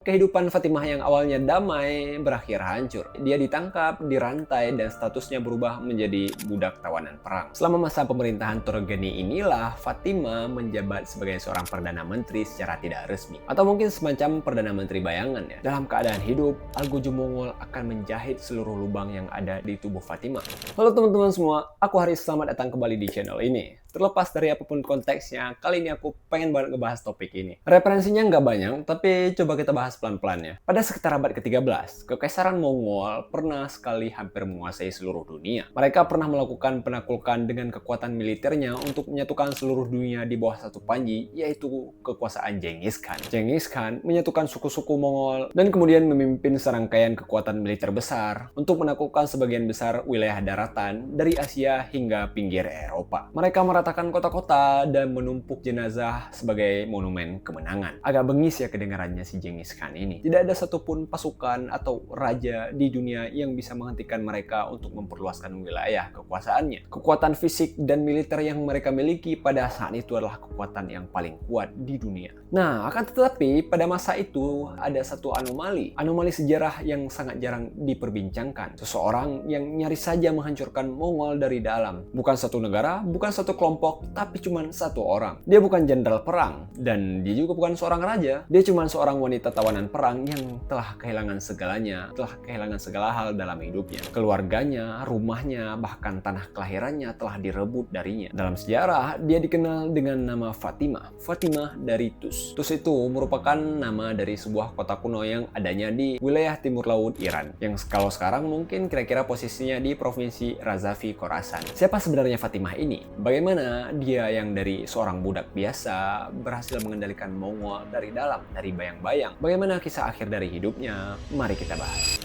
Kehidupan Fatimah yang awalnya damai berakhir hancur. Dia ditangkap, dirantai, dan statusnya berubah menjadi budak tawanan perang. Selama masa pemerintahan Turgeni inilah, Fatimah menjabat sebagai seorang Perdana Menteri secara tidak resmi. Atau mungkin semacam Perdana Menteri bayangan ya. Dalam keadaan hidup, Algojo Mongol akan menjahit seluruh lubang yang ada di tubuh Fatimah. Halo teman-teman semua, aku Haris, selamat datang kembali di channel ini. Terlepas dari apapun konteksnya, kali ini aku pengen banget ngebahas topik ini. Referensinya nggak banyak, tapi coba kita bahas pelan-pelan ya. Pada sekitar abad ke-13, Kekaisaran Mongol pernah sekali hampir menguasai seluruh dunia. Mereka pernah melakukan penaklukan dengan kekuatan militernya untuk menyatukan seluruh dunia di bawah satu panji, yaitu kekuasaan Genghis Khan. Genghis Khan menyatukan suku-suku Mongol dan kemudian memimpin serangkaian kekuatan militer besar untuk menaklukkan sebagian besar wilayah daratan dari Asia hingga pinggir Eropa. Mereka meratakan kota-kota dan menumpuk jenazah sebagai monumen kemenangan. Agak bengis ya kedengarannya si Genghis Khan ini. Tidak ada satupun pasukan atau raja di dunia yang bisa menghentikan mereka untuk memperluaskan wilayah kekuasaannya. Kekuatan fisik dan militer yang mereka miliki pada saat itu adalah kekuatan yang paling kuat di dunia. Nah, akan tetapi pada masa itu ada satu anomali sejarah yang sangat jarang diperbincangkan. Seseorang yang nyaris saja menghancurkan Mongol dari dalam. Bukan satu negara, bukan satu kelompok, tapi cuma satu orang. Dia bukan jenderal perang, dan dia juga bukan seorang raja. Dia cuma seorang wanita tawanan perang yang telah kehilangan segalanya, telah kehilangan segala hal dalam hidupnya. Keluarganya, rumahnya, bahkan tanah kelahirannya telah direbut darinya. Dalam sejarah, dia dikenal dengan nama Fatimah. Fatimah dari Tus. Tus itu merupakan nama dari sebuah kota kuno yang adanya di wilayah timur laut Iran, yang kalau sekarang mungkin kira-kira posisinya di provinsi Razavi Khorasan. Siapa sebenarnya Fatimah ini? Bagaimana dia yang dari seorang budak biasa berhasil mengendalikan Mongol dari dalam, dari bayang-bayang? Bagaimana kisah akhir dari hidupnya? Mari kita bahas.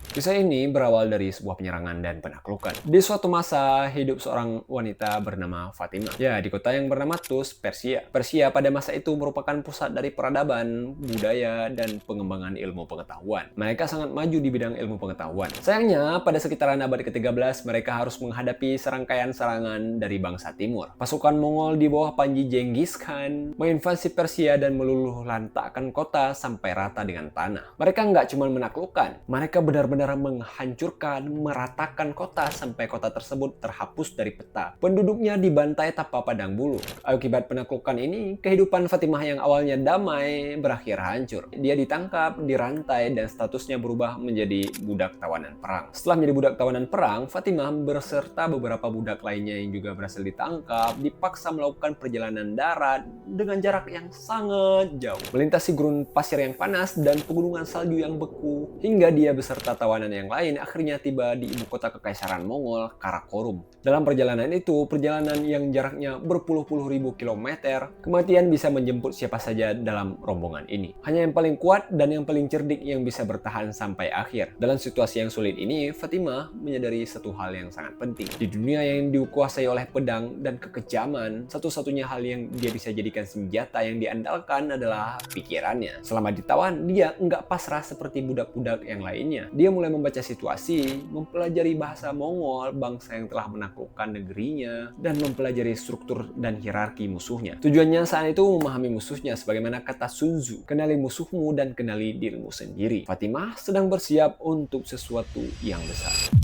Kisah ini berawal dari sebuah penyerangan dan penaklukan. Di suatu masa, hidup seorang wanita bernama Fatimah. Ya, di kota yang bernama Tus, Persia. Persia pada masa itu merupakan pusat dari peradaban, budaya, dan pengembangan ilmu pengetahuan. Mereka sangat maju di bidang ilmu pengetahuan. Sayangnya, pada sekitaran abad ke-13, mereka harus menghadapi serangkaian serangan dari bangsa timur. Pasukan Mongol di bawah panji Genghis Khan menginvasi Persia dan meluluh lantakkan kota sampai rata dengan tanah. Mereka nggak cuma menaklukkan, mereka benar-benar menghancurkan, meratakan kota sampai kota tersebut terhapus dari peta. Penduduknya dibantai tanpa pandang bulu. Akibat penaklukan ini, kehidupan Fatimah yang awalnya damai berakhir hancur. Dia ditangkap, dirantai, dan statusnya berubah menjadi budak tawanan perang. Setelah menjadi budak tawanan perang, Fatimah beserta beberapa budak lainnya yang juga berhasil ditangkap, dipaksa melakukan perjalanan darat dengan jarak yang sangat jauh, melintasi gurun pasir yang panas dan pegunungan salju yang beku, hingga dia beserta tawanan yang lain akhirnya tiba di ibu kota Kekaisaran Mongol, Karakorum. Dalam perjalanan itu, perjalanan yang jaraknya berpuluh-puluh ribu kilometer, kematian bisa menjemput siapa saja dalam rombongan ini. Hanya yang paling kuat dan yang paling cerdik yang bisa bertahan sampai akhir. Dalam situasi yang sulit ini, Fatimah menyadari satu hal yang sangat penting. Di dunia yang dikuasai oleh pedang dan kekejaman, satu-satunya hal yang dia bisa jadikan senjata yang diandalkan adalah pikirannya. Selama ditawan, dia nggak pasrah seperti budak-budak yang lainnya. Dia mulai membaca situasi, mempelajari bahasa Mongol, bangsa yang telah menaklukkan negerinya, dan mempelajari struktur dan hierarki musuhnya. Tujuannya saat itu memahami musuhnya, sebagaimana kata Sun Tzu, kenali musuhmu dan kenali dirimu sendiri. Fatimah sedang bersiap untuk sesuatu yang besar.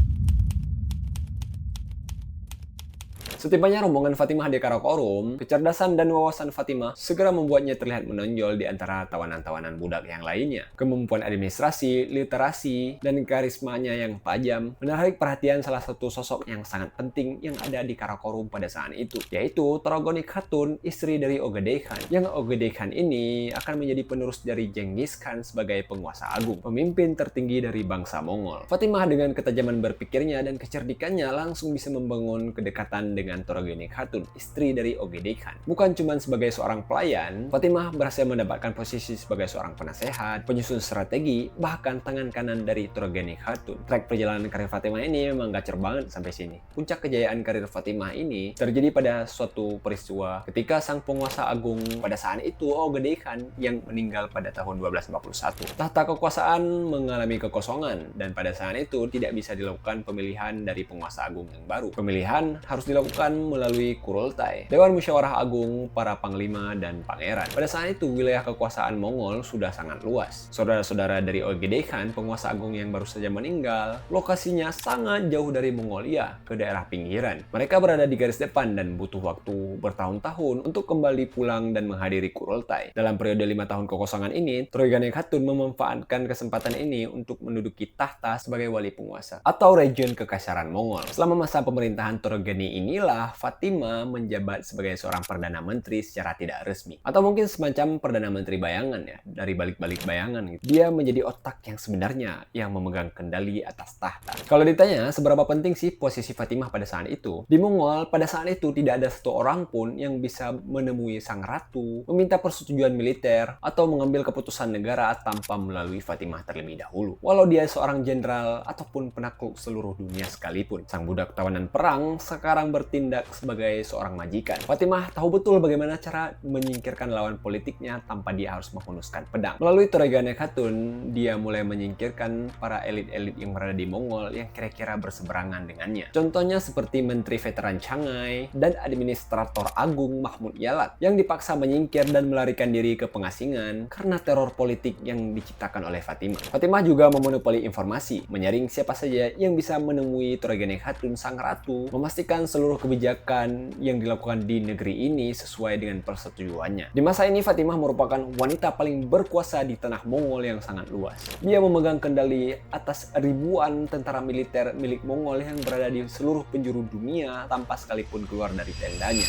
Setibanya rombongan Fatimah di Karakorum, kecerdasan dan wawasan Fatimah segera membuatnya terlihat menonjol di antara tawanan-tawanan budak yang lainnya. Kemampuan administrasi, literasi, dan karismanya yang tajam menarik perhatian salah satu sosok yang sangat penting yang ada di Karakorum pada saat itu, yaitu Torogoni Khatun, istri dari Ogedei Khan. Yang Ogedei Khan ini akan menjadi penerus dari Genghis Khan sebagai penguasa agung, pemimpin tertinggi dari bangsa Mongol. Fatimah dengan ketajaman berpikirnya dan kecerdikannya langsung bisa membangun kedekatan dengan Torogoni Khatun, istri dari Ogedei Khan. Bukan cuma sebagai seorang pelayan, Fatimah berhasil mendapatkan posisi sebagai seorang penasehat, penyusun strategi, bahkan tangan kanan dari Torogoni Khatun. Track perjalanan karir Fatimah ini memang gacor banget sampai sini. Puncak kejayaan karir Fatimah ini terjadi pada suatu peristiwa ketika sang penguasa agung pada saat itu, Ogedei Khan, yang meninggal pada tahun 1241. Tahta kekuasaan mengalami kekosongan dan pada saat itu tidak bisa dilakukan pemilihan dari penguasa agung yang baru. Pemilihan harus dilakukan dilakukan melalui Kurultai, Dewan Musyawarah Agung para panglima dan pangeran. Pada saat itu, wilayah kekuasaan Mongol sudah sangat luas. Saudara-saudara dari Ogedei Khan, penguasa agung yang baru saja meninggal, lokasinya sangat jauh dari Mongolia ke daerah pinggiran. Mereka berada di garis depan dan butuh waktu bertahun-tahun untuk kembali pulang dan menghadiri Kurultai. Dalam periode 5 tahun kekosongan ini, Toregane Khatun memanfaatkan kesempatan ini untuk menduduki tahta sebagai wali penguasa atau region kekaisaran Mongol. Selama masa pemerintahan Toregane inilah Fatimah menjabat sebagai seorang perdana menteri secara tidak resmi, atau mungkin semacam perdana menteri bayangan ya, dari balik-balik bayangan gitu. Dia menjadi otak yang sebenarnya yang memegang kendali atas tahta. Kalau ditanya seberapa penting sih posisi Fatimah pada saat itu, di Mongol pada saat itu tidak ada satu orang pun yang bisa menemui sang ratu, meminta persetujuan militer, atau mengambil keputusan negara tanpa melalui Fatimah terlebih dahulu. Walau dia seorang jenderal ataupun penakluk seluruh dunia sekalipun, sang budak tawanan perang sekarang bertindak sebagai seorang majikan. Fatimah tahu betul bagaimana cara menyingkirkan lawan politiknya tanpa dia harus menghunuskan pedang. Melalui Toregane Khatun, dia mulai menyingkirkan para elit-elit yang berada di Mongol yang kira-kira berseberangan dengannya. Contohnya seperti Menteri Veteran Changai dan Administrator Agung Mahmud Yalat yang dipaksa menyingkir dan melarikan diri ke pengasingan karena teror politik yang diciptakan oleh Fatimah. Fatimah juga memonopoli informasi, menyaring siapa saja yang bisa menemui Toregane Khatun sang ratu, memastikan seluruh kebijakan yang dilakukan di negeri ini sesuai dengan persetujuannya. Di masa ini Fatimah merupakan wanita paling berkuasa di tanah Mongol yang sangat luas. Dia memegang kendali atas ribuan tentara militer milik Mongol yang berada di seluruh penjuru dunia tanpa sekalipun keluar dari tendanya.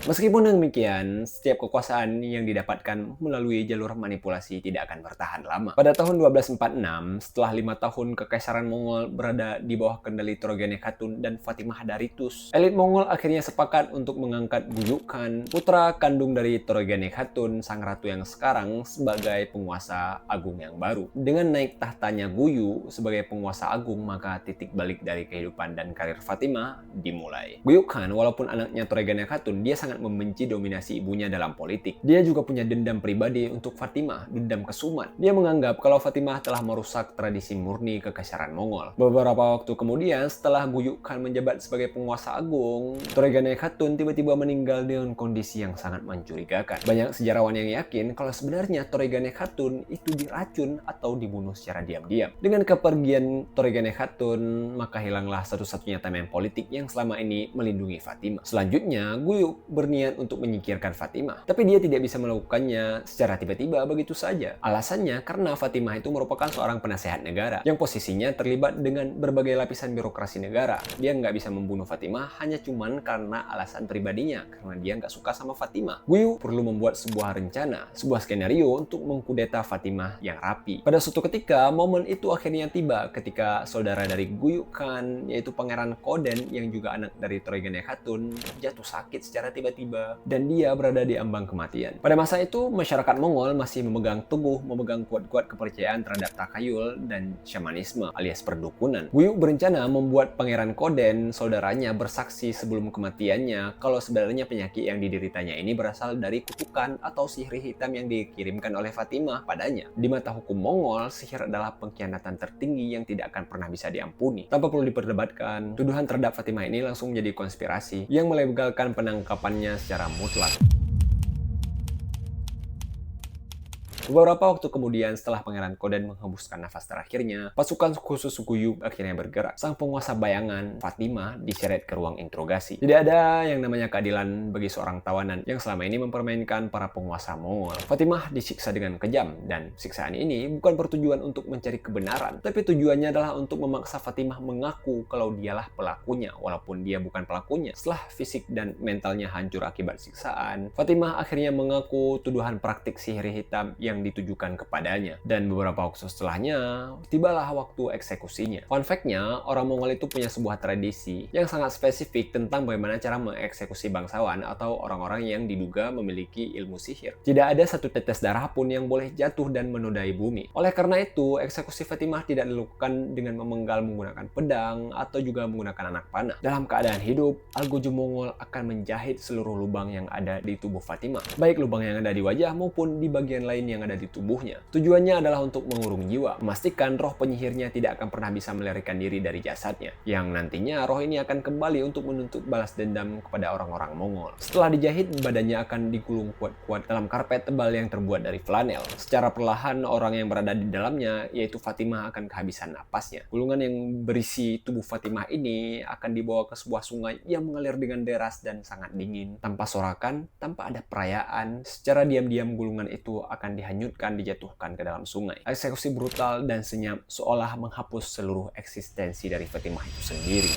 Meskipun demikian, setiap kekuasaan yang didapatkan melalui jalur manipulasi tidak akan bertahan lama. Pada tahun 1246, setelah 5 tahun kekaisaran Mongol berada di bawah kendali Toregane Khatun dan Fatimah Daritus, elit Mongol akhirnya sepakat untuk mengangkat Guyuk Khan, putra kandung dari Toregane Khatun, sang ratu yang sekarang, sebagai penguasa agung yang baru. Dengan naik tahtanya Guyuk sebagai penguasa agung, maka titik balik dari kehidupan dan karir Fatimah dimulai. Guyuk Khan, walaupun anaknya Toregane Khatun, dia sangat membenci dominasi ibunya dalam politik. Dia juga punya dendam pribadi untuk Fatimah, dendam kesumat. Dia menganggap kalau Fatimah telah merusak tradisi murni kekaisaran Mongol. Beberapa waktu kemudian, setelah Guyuk Khan menjabat sebagai penguasa agung, Toregane Khatun tiba-tiba meninggal dengan kondisi yang sangat mencurigakan. Banyak sejarawan yang yakin kalau sebenarnya Toregane Khatun itu diracun atau dibunuh secara diam-diam. Dengan kepergian Toregane Khatun, maka hilanglah satu-satunya tameng politik yang selama ini melindungi Fatimah. Selanjutnya, Guyuk berniat untuk menyingkirkan Fatimah, tapi dia tidak bisa melakukannya secara tiba-tiba begitu saja. Alasannya karena Fatimah itu merupakan seorang penasehat negara yang posisinya terlibat dengan berbagai lapisan birokrasi negara. Dia nggak bisa membunuh Fatimah hanya cuman karena alasan pribadinya, karena dia nggak suka sama Fatimah. Guyuk perlu membuat sebuah rencana, sebuah skenario untuk mengkudeta Fatimah yang rapi. Pada suatu ketika, momen itu akhirnya tiba ketika saudara dari Guyuk Khan, yaitu Pangeran Koden yang juga anak dari Toregane Khatun, jatuh sakit secara tiba-tiba dan dia berada di ambang kematian. Pada masa itu, masyarakat Mongol masih memegang kuat-kuat kepercayaan terhadap takayul dan shamanisme alias perdukunan. Guyuk berencana membuat Pangeran Koden, saudaranya, bersaksi sebelum kematiannya kalau sebenarnya penyakit yang dideritanya ini berasal dari kutukan atau sihir hitam yang dikirimkan oleh Fatimah padanya. Di mata hukum Mongol, sihir adalah pengkhianatan tertinggi yang tidak akan pernah bisa diampuni. Tanpa perlu diperdebatkan, tuduhan terhadap Fatimah ini langsung menjadi konspirasi yang melegalkan penangkapannya secara mutlak. Beberapa waktu kemudian, setelah Pangeran Koden menghembuskan nafas terakhirnya, pasukan khusus Guyuk akhirnya bergerak. Sang penguasa bayangan, Fatimah, diseret ke ruang interogasi. Tidak ada yang namanya keadilan bagi seorang tawanan yang selama ini mempermainkan para penguasa Mongol. Fatimah disiksa dengan kejam, dan siksaan ini bukan bertujuan untuk mencari kebenaran, tapi tujuannya adalah untuk memaksa Fatimah mengaku kalau dialah pelakunya, walaupun dia bukan pelakunya. Setelah fisik dan mentalnya hancur akibat siksaan, Fatimah akhirnya mengaku tuduhan praktik sihir hitam yang ditujukan kepadanya. Dan beberapa waktu setelahnya, tibalah waktu eksekusinya. Fun fact-nya, orang Mongol itu punya sebuah tradisi yang sangat spesifik tentang bagaimana cara mengeksekusi bangsawan atau orang-orang yang diduga memiliki ilmu sihir. Tidak ada satu tetes darah pun yang boleh jatuh dan menodai bumi. Oleh karena itu, eksekusi Fatimah tidak dilakukan dengan memenggal menggunakan pedang atau juga menggunakan anak panah. Dalam keadaan hidup, Algojo Mongol akan menjahit seluruh lubang yang ada di tubuh Fatimah, baik lubang yang ada di wajah maupun di bagian lain yang yang ada di tubuhnya. Tujuannya adalah untuk mengurung jiwa, memastikan roh penyihirnya tidak akan pernah bisa melarikan diri dari jasadnya, yang nantinya roh ini akan kembali untuk menuntut balas dendam kepada orang-orang Mongol. Setelah dijahit, badannya akan digulung kuat-kuat dalam karpet tebal yang terbuat dari flanel. Secara perlahan, orang yang berada di dalamnya, yaitu Fatimah, akan kehabisan napasnya. Gulungan yang berisi tubuh Fatimah ini akan dibawa ke sebuah sungai yang mengalir dengan deras dan sangat dingin. Tanpa sorakan, tanpa ada perayaan, secara diam-diam gulungan itu akan dihanyutkan, dijatuhkan ke dalam sungai. Eksekusi brutal dan senyap seolah menghapus seluruh eksistensi dari Fatimah itu sendiri.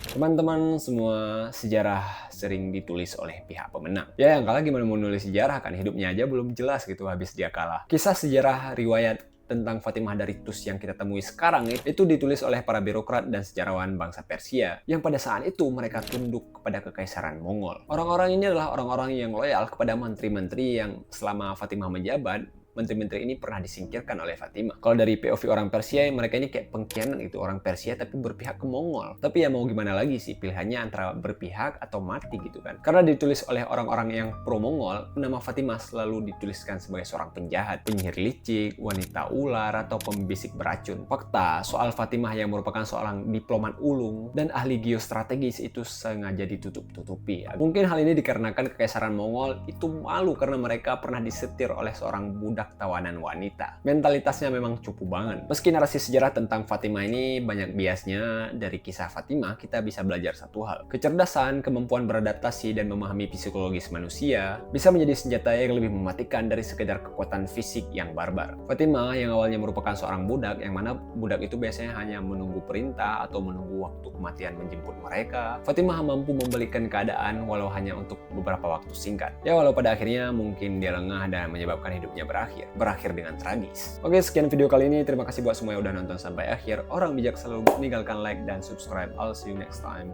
Teman-teman semua, sejarah sering ditulis oleh pihak pemenang. Ya, yang kalah gimana mau nulis sejarah, kan hidupnya aja belum jelas gitu habis dia kalah. Kisah sejarah riwayat tentang Fatimah dari Tus yang kita temui sekarang itu ditulis oleh para birokrat dan sejarawan bangsa Persia yang pada saat itu mereka tunduk kepada kekaisaran Mongol. Orang-orang ini adalah orang-orang yang loyal kepada menteri-menteri yang selama Fatimah menjabat, menteri-menteri ini pernah disingkirkan oleh Fatimah. Kalau dari POV orang Persia, mereka ini kayak pengkhianat gitu, orang Persia tapi berpihak ke Mongol. Tapi ya mau gimana lagi sih, pilihannya antara berpihak atau mati gitu kan. Karena ditulis oleh orang-orang yang pro-Mongol, nama Fatimah selalu dituliskan sebagai seorang penjahat, penyihir licik, wanita ular, atau pembisik beracun. Fakta soal Fatimah yang merupakan seorang diplomat ulung dan ahli geostrategis itu sengaja ditutup-tutupi. Mungkin hal ini dikarenakan kekaisaran Mongol itu malu karena mereka pernah disetir oleh seorang budak tawanan wanita. Mentalitasnya memang cupu banget. Meski narasi sejarah tentang Fatimah ini banyak biasnya, dari kisah Fatimah kita bisa belajar satu hal. Kecerdasan, kemampuan beradaptasi, dan memahami psikologis manusia bisa menjadi senjata yang lebih mematikan dari sekedar kekuatan fisik yang barbar. Fatimah yang awalnya merupakan seorang budak, yang mana budak itu biasanya hanya menunggu perintah atau menunggu waktu kematian menjemput mereka. Fatimah mampu membalikan keadaan walau hanya untuk beberapa waktu singkat. Ya, walau pada akhirnya mungkin dia lengah dan menyebabkan hidupnya berakhir dengan tragis. Oke, sekian video kali ini. Terima kasih buat semua yang udah nonton sampai akhir. Orang bijak selalu meninggalkan like dan subscribe. I'll see you next time.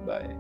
Bye.